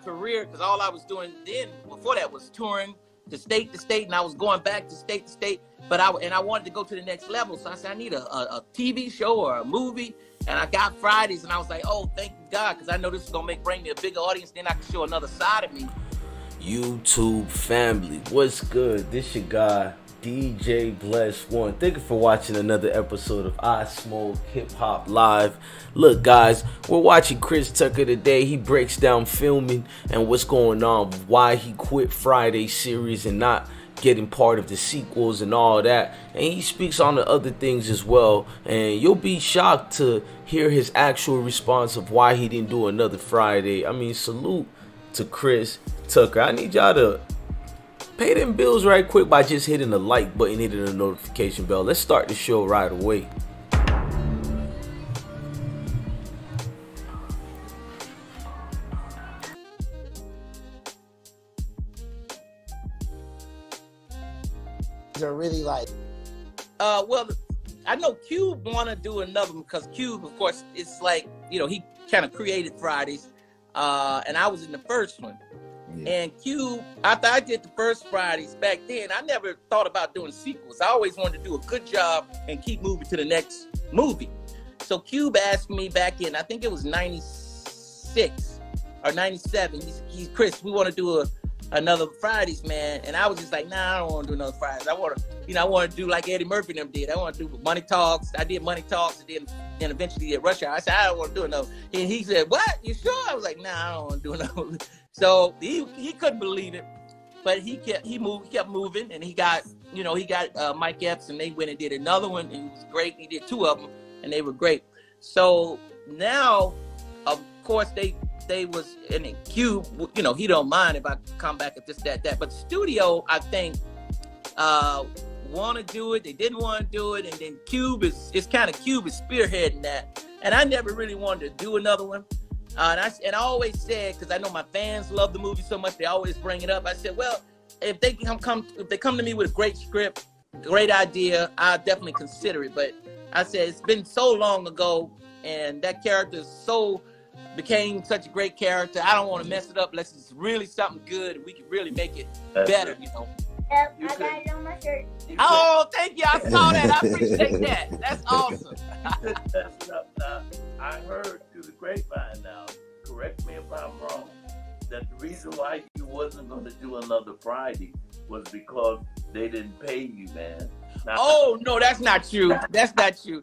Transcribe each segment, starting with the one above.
career because all I was doing then before that was touring to state, and I was going back to state. But I wanted to go to the next level, so I said I need a TV show or a movie, and I got Fridays, and I was like, oh, thank God, because I know this is gonna bring me a bigger audience. Then I can show another side of me. YouTube family, what's good? This your guy DJ Bless One. Thank you for watching another episode of I Smoke Hip Hop Live. Look, guys, we're watching Chris Tucker today. He breaks down filming and what's going on, why he quit Friday series and not getting part of the sequels and all that. And he speaks on the other things as well. And you'll be shocked to hear his actual response of why he didn't do another Friday. I mean, salute to Chris Tucker. I need y'all to pay them bills right quick by just hitting the like button, hitting the notification bell. Let's start the show right away. Are really like well, I know Cube want to do another one because Cube, of course, it's like, you know, he kind of created Fridays, and I was in the first one. Yeah. And Cube, after I did the first Fridays back then, I never thought about doing sequels. I always wanted to do a good job and keep moving to the next movie. So Cube asked me back in, I think it was 96 or 97. He's Chris, we want to do another Fridays, man. And I was just like, nah, I don't want to do another Fridays. I want to do like Eddie Murphy and them did. I want to do Money Talks. I did Money Talks and then eventually did Rush Hour. I said, I don't want to do another. And he said, what? You sure? I was like, nah, I don't want to do another. So he couldn't believe it, but he kept moving, and he got Mike Epps, and they went and did another one, and it was great. He did two of them, and they were great. So now, of course, they was in a Cube. You know, he don't mind if I come back at this, that. But the studio, I think, want to do it. They didn't want to do it, and then Cube is spearheading that. And I never really wanted to do another one. And I always said, because I know my fans love the movie so much, they always bring it up. I said, well, if they come to me with a great script, great idea, I'll definitely consider it. But I said it's been so long ago, and that character became such a great character. I don't want to mess it up unless it's really something good and we can really make it better, you know. Yep, I got it on my shirt. Oh, thank you. I saw that. I appreciate that. That's awesome. That's enough now. I heard through the grapevine now, correct me if I'm wrong, that the reason why you wasn't going to do another Friday was because they didn't pay you, man. Now, oh, no, that's not true. That's not true.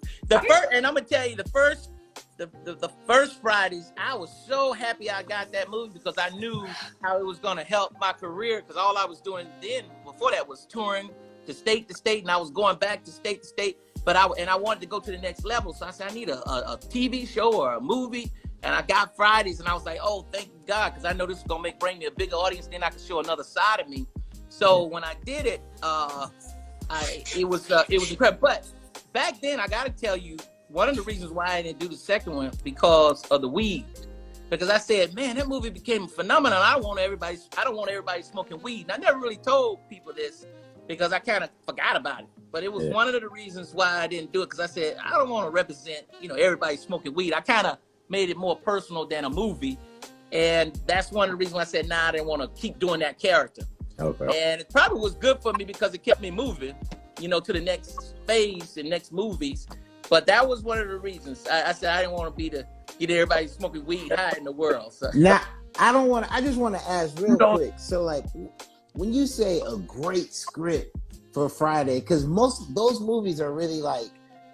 And I'm going to tell you, the first Fridays, I was so happy I got that movie because I knew how it was going to help my career, because all I was doing then before that was touring to state, and I was going back to state. But I wanted to go to the next level, so I said I need a TV show or a movie, and I got Fridays, and I was like, oh, thank God, because I know this is gonna bring me a bigger audience. Then I can show another side of me. So when I did it, it was incredible. But back then, I got to tell you, one of the reasons why I didn't do the second one because of the weed. Because I said, man, that movie became a phenomenon. I don't want everybody smoking weed. And I never really told people this because I kind of forgot about it. But it was one of the reasons why I didn't do it, because I said, I don't want to represent, everybody smoking weed. I kind of made it more personal than a movie. And that's one of the reasons why I said, nah, I didn't want to keep doing that character. Okay. And it probably was good for me because it kept me moving, to the next phase and next movies. But that was one of the reasons. I said I didn't want to be get everybody smoking weed high in the world. So. Now, I just want to ask real quick. So, like, when you say a great script for Friday, because most of those movies are really, like,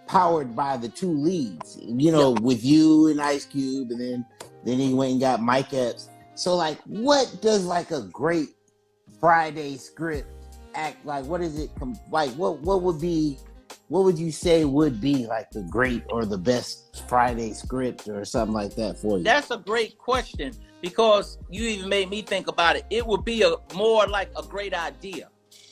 powered by the two leads, with you and Ice Cube, and then he went and got Mike Epps. So, like, what does, like, a great Friday script act like? What is it, like, what would you say would be like the great or the best Friday script or something like that for you? That's a great question, because you even made me think about it. It would be more like a great idea.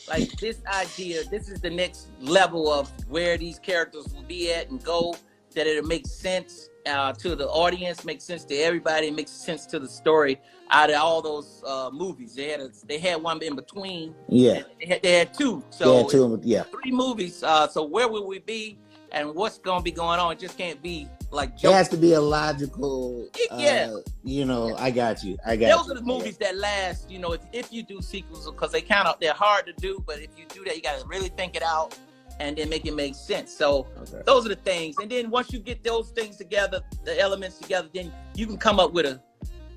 Like this idea, this is the next level of where these characters will be at and go, that it'll make sense to the audience, make sense to everybody, makes sense to the story out of all those movies. They had one in between. Yeah. They had two. So three movies. So where will we be and what's going to be going on? It just can't be like It jokes. has to be a logical. Yeah. You know, I got you. I got you. Those are the movies that last. You know, if you do sequels, because they're hard to do, but if you do that, you got to really think it out and then make it make sense. So those are the things. And then once you get those things together, the elements together, then you can come up with a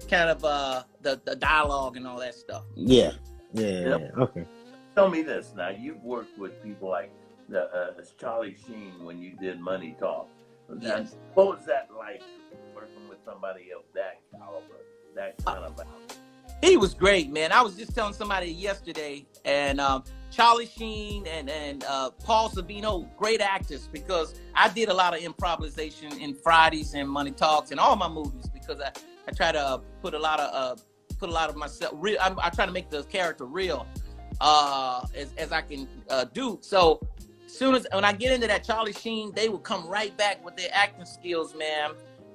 kind of the dialogue and all that stuff. Yeah. Okay. Tell me this now. You've worked with people like Charlie Sheen when you did Money Talk. Yes. What was that like working with somebody of that caliber, that kind of? He was great, man. I was just telling somebody yesterday, and Charlie Sheen and Paul Savino, great actors, because I did a lot of improvisation in Fridays and Money Talks and all my movies, because I try to put a lot of myself real. I try to make the character real as I can do. So soon as when I get into that Charlie Sheen, they will come right back with their acting skills, man.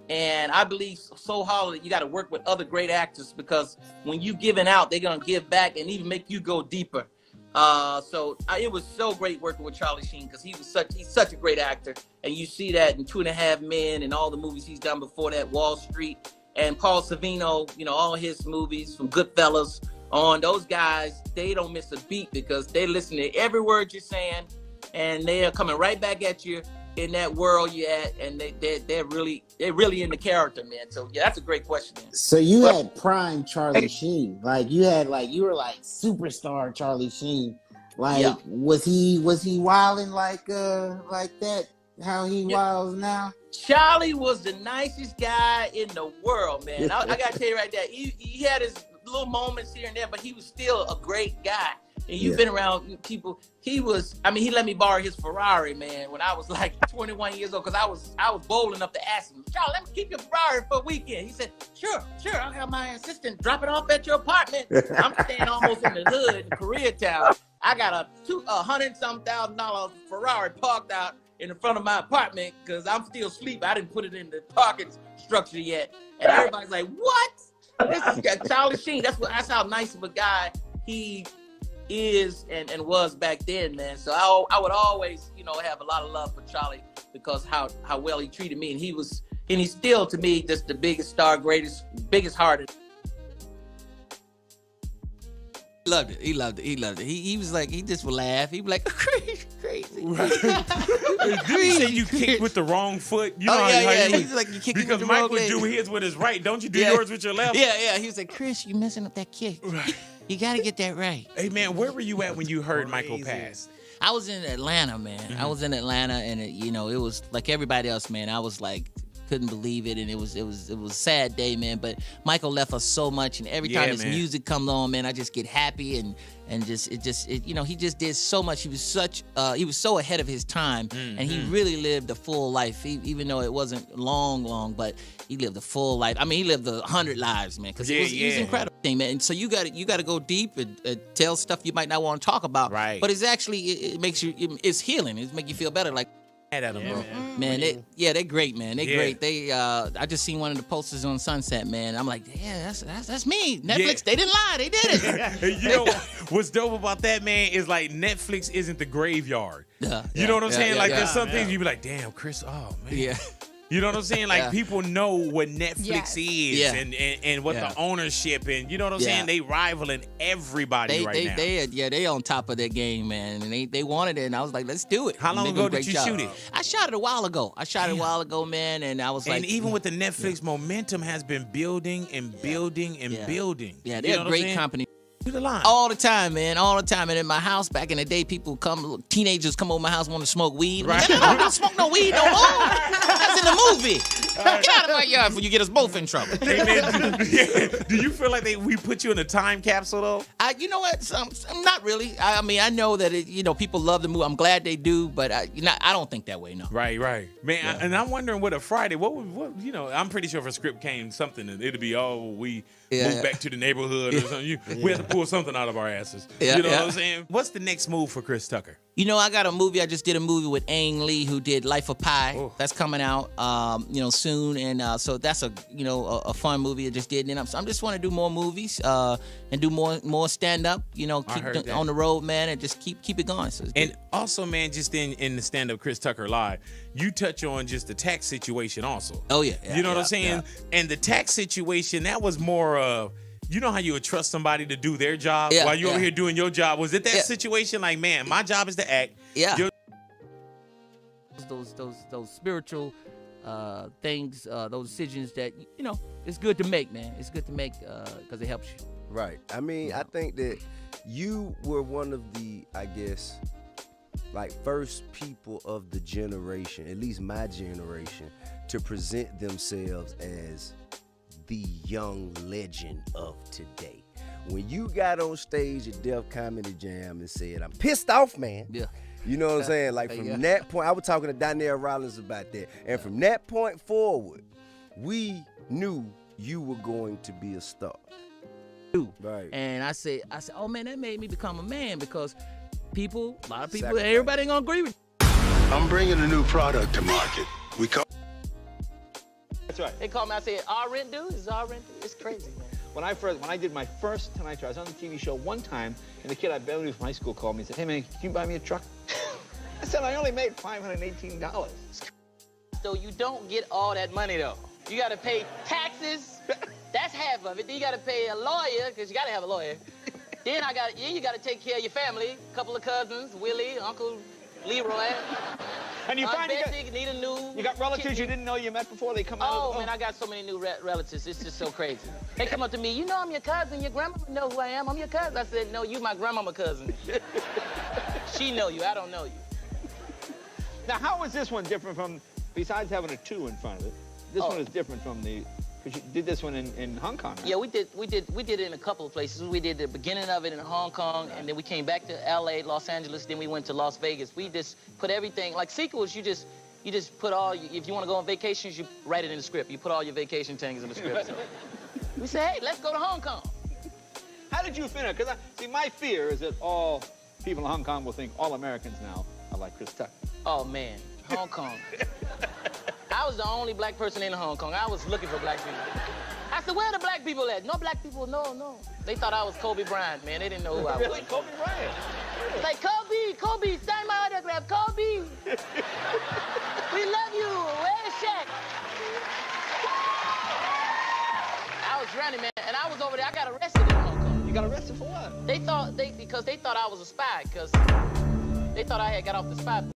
And I believe so hard that you got to work with other great actors, because when you giving out, they're gonna give back and even make you go deeper. It was so great working with Charlie Sheen, because he's such a great actor, and you see that in 2.5 Men and all the movies he's done before that, Wall Street, and Paul Savino, you know, all his movies from Goodfellas on. Those guys, they don't miss a beat, because they listen to every word you're saying, and they are coming right back at you in that world you're at, and they're really in the character, man. So yeah, that's a great question, man. So you had prime Charlie Sheen, like you were like superstar Charlie Sheen. Like was he wilding like that? How he wilds now? Charlie was the nicest guy in the world, man. I gotta tell you right there, he had his little moments here and there, but he was still a great guy. And you've been around people. He let me borrow his Ferrari, man, when I was like 21 years old, because I was bold enough to ask him, Charlie, let me keep your Ferrari for a weekend. He said, sure, I'll have my assistant drop it off at your apartment. I'm staying almost in the hood in Koreatown. I got a $100,000 Ferrari parked out in the front of my apartment, because I'm still asleep. I didn't put it in the parking structure yet. And everybody's like, what? This is Charlie Sheen. That's how nice of a guy he is and was back then, man. So I would always, you know, have a lot of love for Charlie, because how well he treated me, and he's still to me just the biggest star, biggest hearted. He loved it. He was like, he just would laugh. He'd be like, crazy. Right. Did he say you kicked with the wrong foot? You know how He's like, you kicked with the wrong leg. Because Mike would do his with his right. Don't you do yours with your left? Yeah. He was like, Chris, you messing up that kick. Right. You got to get that right. Hey, man, where were you at when you heard Michael pass? I was in Atlanta, man. Mm-hmm. I was in Atlanta, and it was like everybody else, man. I was like, couldn't believe it, and it was a sad day, man. But Michael left us so much, and every time his music comes on, man, I just get happy and he just did so much. He was so ahead of his time, and he really lived a full life, even though it wasn't long, but he lived a full life. I mean, he lived 100 lives, man, because he was incredible, man. And so you got to go deep and tell stuff you might not want to talk about, right? But it's actually it makes you, it's healing. It makes you feel better, like. Man, they're great, man. They're great. I just seen one of the posters on Sunset, man. I'm like, yeah, that's me. Netflix, they didn't lie, they did it. You know what's dope about that, man, is like Netflix isn't the graveyard. You know what I'm saying? Like there's some things you be like, damn, Chris, oh man. Yeah. You know what I'm saying? Like people know what Netflix is and what the ownership, and you know what I'm saying? They rivaling everybody now. They on top of their game, man. And they wanted it, and I was like, let's do it. How long ago did you shoot it? I shot it a while ago. Man, and I was like, and even with the Netflix momentum has been building and building and building. Yeah, they're a great company. The line. All the time, man. All the time. And in my house, back in the day, teenagers come over my house, want to smoke weed. Right. Like, I don't smoke no weed no more. That's in the movie. Get out of my yard before you get us both in trouble. Hey, man, do you feel like we put you in a time capsule, though? You know what? I'm not really. I mean, I know that people love the movie. I'm glad they do, but I don't think that way, no. Right. Man, and I'm wondering what a Friday, what I'm pretty sure if a script came, something, it'd be, move back to the neighborhood or something. We have to pull something out of our asses. You know what I'm saying? What's the next move for Chris Tucker? You know, I got a movie. I just did a movie with Ang Lee, who did Life of Pi. Oh. That's coming out, soon, and so that's a fun movie I just did. And I'm just want to do more movies, and do more stand up. Keep on the road, man, and just keep it going. So and also, man, just in the stand up Chris Tucker Live, you touch on just the tax situation also. Oh yeah, you know what I'm saying? Yeah. And the tax situation, that was more of. You know how you would trust somebody to do their job while you're over here doing your job? Was it that situation like, man, my job is to act? Yeah. Those spiritual things, those decisions that, it's good to make, man. It's good to make because it helps you. Right. I mean, I think that you were one of the, I guess, like first people of the generation, at least my generation, to present themselves as the young legend of today. When you got on stage at Def Comedy Jam and said, I'm pissed off, man. Yeah. You know what I'm saying? Like from that point, I was talking to Donnell Rollins about that. And from that point forward, we knew you were going to be a star. Right. And I said, oh man, that made me become a man because a lot of people, everybody ain't gonna agree with you. I'm bringing a new product to market. That's right. They called me. I said, "Our rent due? Is our rent due?" It's crazy, man. When I did my first Tonight Show, I was on the TV show one time, and the kid I barely knew from high school called me and said, "Hey man, can you buy me a truck?" I said, "I only made $518." So you don't get all that money though. You got to pay taxes. That's half of it. Then you got to pay a lawyer because you got to have a lawyer. Then you got to take care of your family. A couple of cousins, Willie, Uncle Leroy. And you find you got relatives you didn't know you met before they come out. Oh man, I got so many new relatives. It's just so crazy. They come up to me, I'm your cousin. Your grandma know who I am. I'm your cousin. I said, no, you my grandmama cousin. She know you. I don't know you. Now, how is this one different from? Besides having a 2 in front of it, this one is different from the. Because you did this one in Hong Kong, right? Yeah, we did it in a couple of places. We did the beginning of it in Hong Kong, and then we came back to L.A., Los Angeles, then we went to Las Vegas. We just put everything, like sequels, you just put if you want to go on vacations, you write it in the script. You put all your vacation things in the script. So we said, hey, let's go to Hong Kong. How did you finish? Because, my fear is that all people in Hong Kong will think all Americans now are like Chris Tucker. Oh, man, Hong Kong. I was the only black person in Hong Kong. I was looking for black people. I said, where are the black people at? No black people, no. They thought I was Kobe Bryant, man. They didn't know who I was. Really? Kobe Bryant? It's like, Kobe, sign my autograph, Kobe. We love you. Where's Shaq? I was running, man, and I was over there. I got arrested in Hong Kong. You got arrested for what? Because they thought I was a spy, because they thought I had got off the spy.